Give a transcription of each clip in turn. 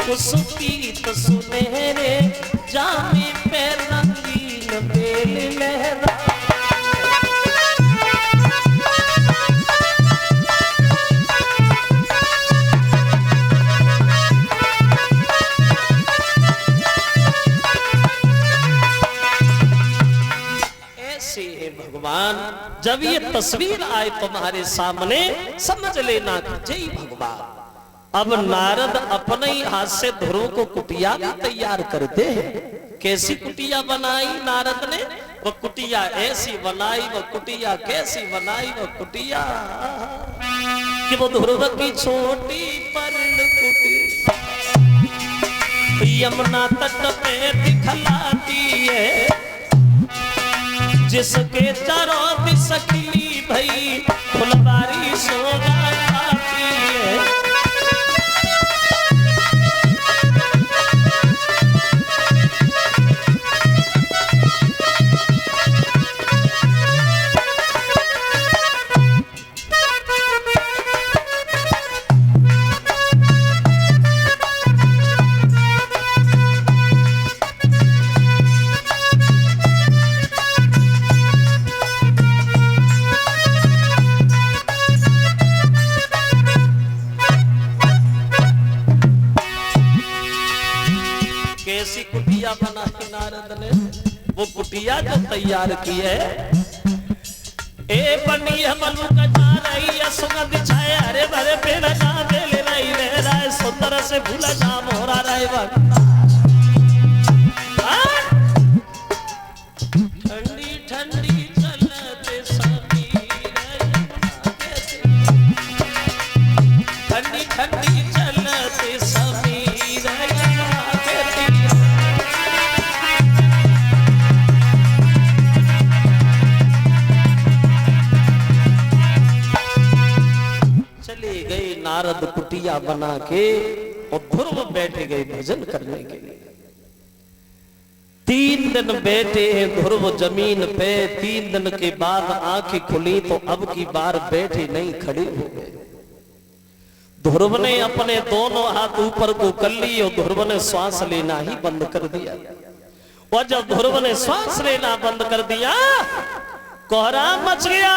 सुपीत सुनहरे जामे पे रंगीन बेल लहरा। ऐसे है भगवान, जब ये तस्वीर आए तुम्हारे सामने समझ लेना जय भगवान। अब नारद अपने ही हाथ से ध्रुव को कुटिया भी तैयार करते हैं। कैसी कुटिया बनाई नारद ने? वो कुटिया ऐसी बनाई, वो कुटिया कैसी बनाई, वो कुटिया कि वो ध्रुव की छोटी पर्ण कुटिया यमुना तट पे दिखलाती है, जिसके चारों दिश खिली भई फुलवारी शोभा पाती है। कैसी कुटिया बनाई नारद ने? वो कुटिया जो तैयार की है, ए बनी मनु का जा रही है सुगंध छाए हरे भरे पेड़ जा बेले नहीं रह रहा है सुंदर से भूला जा मोरा रहे ठंडी ठंडी चलते समीर ठंडी ठंडी चलते समीर नारद कुटिया बना के और ध्रुव बैठे गए भजन करने के लिए। 3 दिन बैठे हैं ध्रुव जमीन पे। 3 दिन के बाद आंखें खुली तो अब की बार बैठे नहीं खड़े हो गए। ध्रुव ने अपने दोनों हाथ ऊपर को कर लिए और ध्रुव ने श्वास लेना ही बंद कर दिया। और जब ध्रुव ने श्वास लेना बंद कर दिया, कोहरा मच गया,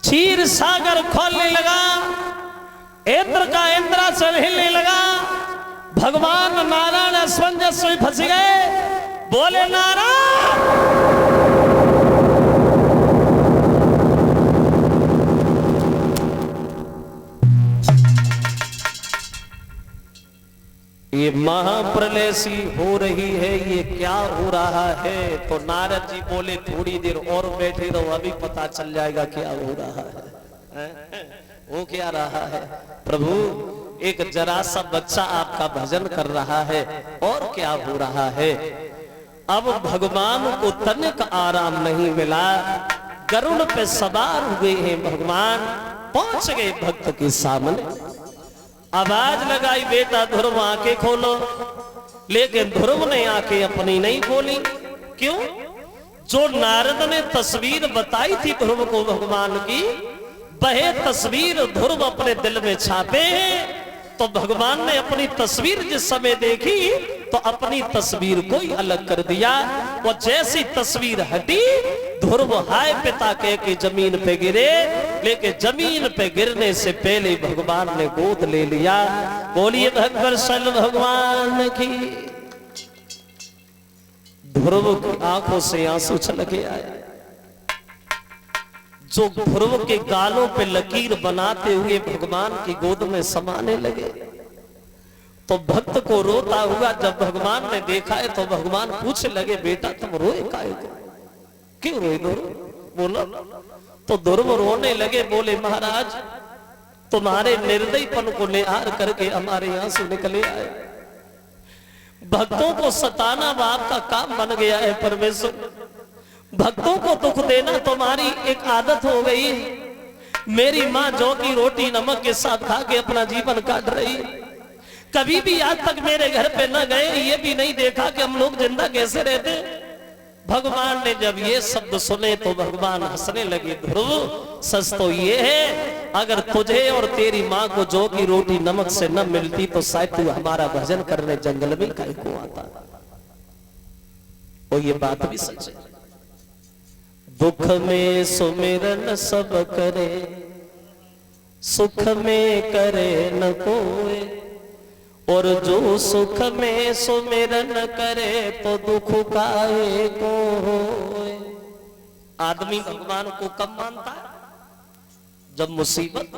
क्षीर सागर खोलने लगा, इंद्र का इंद्रासन हिलने लगा। भगवान नारायण असमंजस में फंस गए, बोले नारायण ये महाप्रलय सी हो रही है, ये क्या हो रहा है? तो नारद जी बोले थोड़ी देर और बैठे रहो, अभी पता चल जाएगा क्या हो रहा है। वो क्या रहा है? प्रभु एक जरा सा बच्चा आपका भजन कर रहा है, और क्या हो रहा है? अब भगवान को तनिक आराम नहीं मिला, गरुड़ पे सवार हुए हैं भगवान, पहुंच गए भक्त के सामने। आवाज लगाई, बेटा ध्रुव आंखें खोलो। लेकिन ध्रुव ने आंखें अपनी नहीं खोली। क्यों? जो नारद ने तस्वीर बताई थी ध्रुव को भगवान की, वह तस्वीर ध्रुव अपने दिल में छापे हैं। तो भगवान ने अपनी तस्वीर जिस समय देखी तो अपनी तस्वीर को ही अलग कर दिया। वो जैसी तस्वीर हटी, ध्रुव हाय पिता कह के जमीन पे गिरे, लेकिन जमीन पे गिरने से पहले भगवान ने गोद ले लिया। बोलिए भगवत्सल भगवान की। ध्रुव की आंखों से आंसू छलके आए। जो ध्रुव के गालों पे लकीर बनाते हुए भगवान की गोद में समाने लगे, तो भक्त को रोता हुआ जब भगवान ने देखा है तो भगवान पूछने लगे, बेटा तुम रोए काहे को? क्यों रोए ध्रुव? बोलो। तो ध्रुव रोने लगे, बोले महाराज तुम्हारे निर्दयपन को निहार करके हमारे आंसू निकले आए। भक्तों को सताना बाप का काम बन गया है परमेश्वर। भक्तों को दुख देना तुम्हारी एक आदत हो गई। मेरी माँ जौ की रोटी नमक के साथ खा के अपना जीवन काट रही, कभी भी आज तक मेरे घर पे न गए, ये भी नहीं देखा कि हम लोग जिंदा कैसे रहते। भगवान ने जब ये शब्द सुने तो भगवान हंसने लगे। ध्रुव सच तो ये है, अगर तुझे और तेरी माँ को जौ की रोटी नमक से न मिलती तो शायद तू हमारा भजन करने जंगल में काहे को आता। और ये बात भी सच है। दुख में सुमिरन सब करे, सुख में करे न कोई, और जो सुख में सुमिरन करे तो दुख काहे को होए। आदमी भगवान को कब मानता है? जब मुसीबत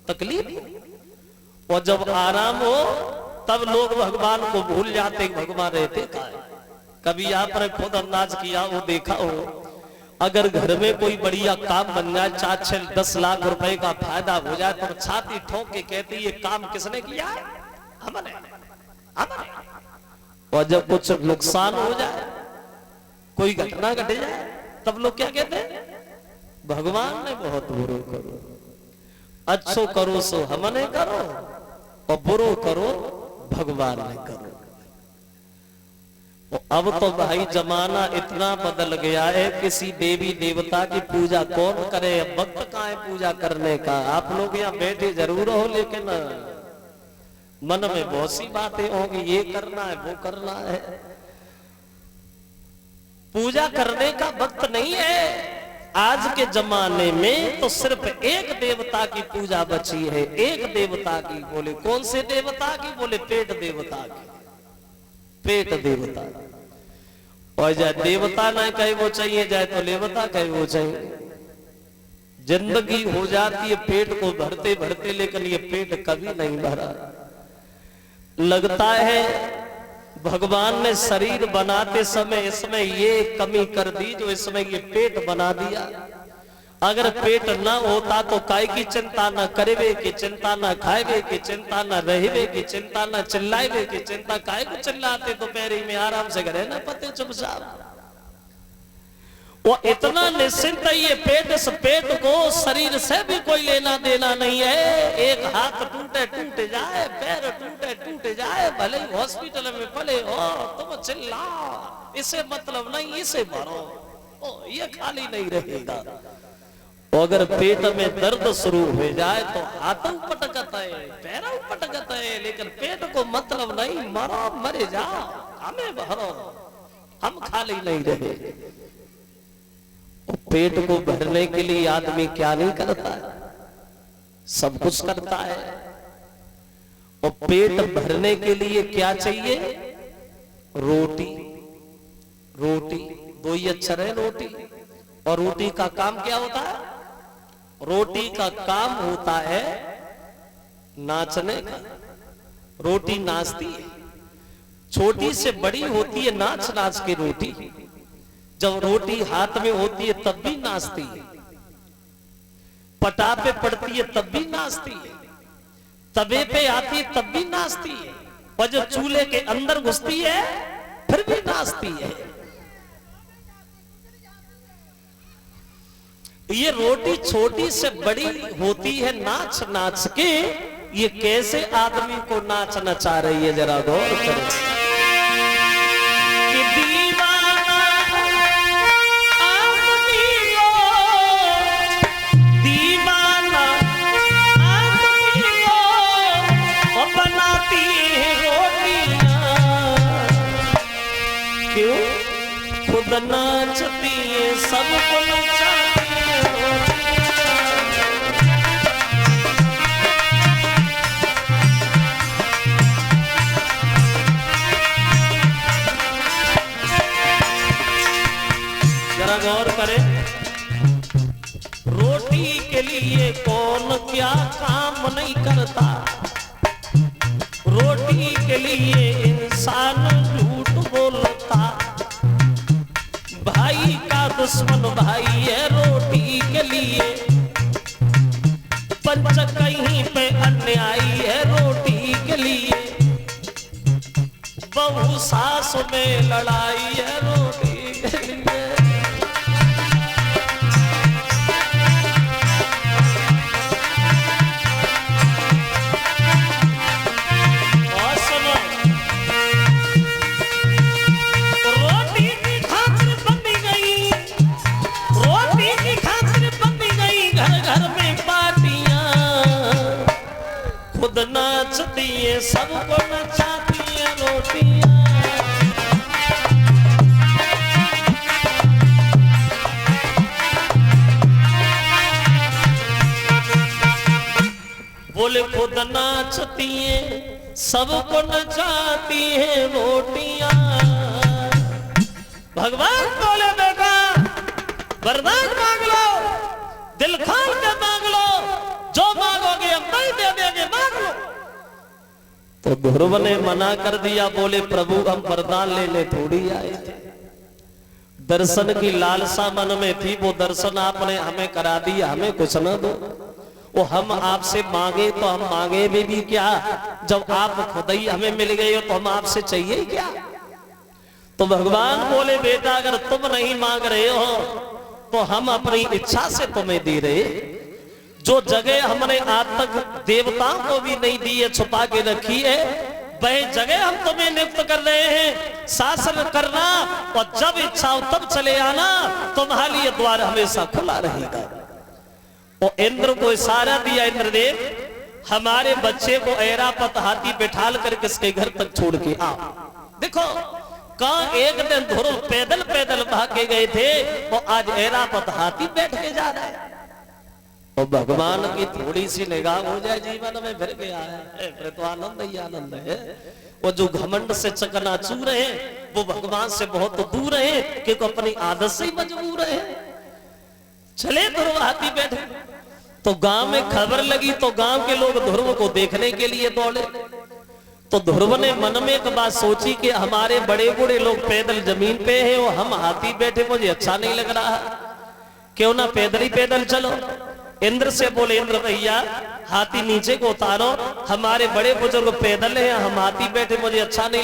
तकलीफ और जब आराम हो तब लोग भगवान को भूल जाते, भगवान रहते कहाँ है। कभी आपने खुद अंदाज किया हो, देखा हो, अगर घर में कोई बढ़िया काम बन जाए, 4-10 लाख रुपए का फायदा हो जाए तो छाती ठोक के कहती ये काम किसने किया है? हमने, हमने। और जब कुछ नुकसान हो जाए, कोई घटना घट जाए, तब लोग क्या कहते हैं? भगवान ने बहुत बुरो करो, अच्छो करो सो हमने करो, और बुरो करो भगवान ने करो। अब तो भाई जमाना इतना बदल गया है, किसी देवी देवता की पूजा कौन करे? वक्त कहाँ है पूजा करने का? आप लोग यहाँ बैठे जरूर हो, लेकिन मन में बहुत सी बातें होंगी, ये करना है वो करना है। पूजा करने का वक्त नहीं है। आज के जमाने में तो सिर्फ एक देवता की पूजा बची है, एक देवता की। बोले कौन से देवता की? बोले पेट देवता की, पेट देवता। और जाए देवता ना कहे वो चाहिए, जाए तो देवता कहे वो चाहिए। जिंदगी हो जाती है पेट को भरते भरते, लेकिन ये पेट कभी नहीं भरा। लगता है भगवान ने शरीर बनाते समय इसमें ये कमी कर दी जो इसमें ये पेट बना दिया। अगर पेट ना होता तो काय की चिंता, न करेवे की चिंता, न खाएवे की चिंता, न रहेवे की चिंता, न चिल्लाएवे की चिंता। काय को चिल्लाते दोपहरी में आराम से करे ना पते चुपचाप। वो इतना निश्चिंत है ये पेट, इस पेट को शरीर से भी कोई लेना देना नहीं है। एक हाथ टूटे टूट जाए, पैर टूटे टूट जाए, भले ही हॉस्पिटल में पड़े हो, तुम चिल्लाओ, इसे मतलब नहीं, इसे भरो, ये खाली नहीं रहेगा। अगर पेट में दर्द शुरू हो जाए तो हाथ पटकता है, पैर पटकता है, लेकिन पेट को मतलब नहीं, मरो मरे जाओ, हमें भरो, हम खाली नहीं रहे। पेट को भरने के लिए आदमी क्या नहीं करता है? सब कुछ करता है। और पेट भरने के लिए क्या चाहिए? रोटी। रोटी दो ही अक्षर है, रोटी। और रोटी का काम क्या होता है? रोटी का काम होता है नाचने का। रोटी नाचती है, छोटी से बड़ी होती है, नाच नाच के रोटी। जब रोटी हाथ में होती है तब भी नाचती है, पटा पे पड़ती है तब भी नाचती है, तवे पे आती है तब भी नाचती है, और जब चूल्हे के अंदर घुसती है फिर भी नाचती है। ये रोटी छोटी से बड़ी होती है नाच नाच के। ये कैसे आदमी को नाच नचा रही है, जरा गौर करें। खुद नाचती है, सबको नचाती है। जरा गौर करें, रोटी के लिए कौन क्या काम नहीं करता। रोटी के लिए इंसान झूठ बोलता। भाई का दुश्मन भाई है रोटी के लिए। पंच कहीं पे अन्यायी है रोटी के लिए। बहू सास में लड़ाई है रोटी के लिए। घर में पार्टियां खुद नाचती है, सबको नचाती है रोटियां। भगवान बोले बेटा वरदान मांग लो, दिल खोल के मांग लो, जो मांगोगे हम नहीं दे देंगे, मांग लो। तो ध्रुव ने मना कर दिया, बोले प्रभु हम वरदान लेने थोड़ी आए थे, दर्शन की लालसा मन में थी, वो दर्शन आपने हमें करा दिया, हमें कुछ न दो। वो हम आपसे मांगे तो हम मांगे भी क्या, जब आप खुद ही हमें मिल गए हो तो हम आपसे चाहिए ही क्या। तो भगवान बोले बेटा अगर तुम नहीं मांग रहे हो तो हम अपनी इच्छा से तुम्हें दे रहे। जो जगह हमने आज तक देवताओं को भी नहीं दी है, छुपा के रखी है, वह जगह हम तुम्हें नियुक्त कर रहे हैं। शासन करना और जब इच्छा हो तब चले आना, तुम्हारे लिए द्वार हमेशा खुला रहेगा। और इंद्र को इशारा दिया, इंद्रदेव हमारे बच्चे को ऐरापत हाथी बिठाल कर किसके घर तक छोड़ के आओ। देखो कहा एक दिन ध्रुव पैदल पैदल भागे गए थे, वो आज ऐरापत हाथी बैठ के जा रहा है। तो भगवान की थोड़ी सी निगाह हो जाए जीवन में फिर गया है, फिर तो आनंद ही आनंद है। वो जो घमंड से चकनाचूर है वो भगवान से बहुत दूर है, क्योंकि अपनी आदत से ही मजबूर है। चले ध्रुव हाथी बैठे, तो गांव में खबर लगी तो गांव के लोग ध्रुव को देखने के लिए दौड़े। तो ध्रुव ने मन में एक बात सोची कि हमारे बड़े बूढ़े लोग पैदल जमीन पे हैं और हम हाथी बैठे, मुझे अच्छा नहीं लग रहा, क्यों ना पैदल ही पैदल चलो। इंद्र से बोले इंद्र भैया हाथी नीचे को उतारो, हमारे बड़े बुजुर्ग पैदल हैं, हम हाथी बैठे, मुझे अच्छा नहीं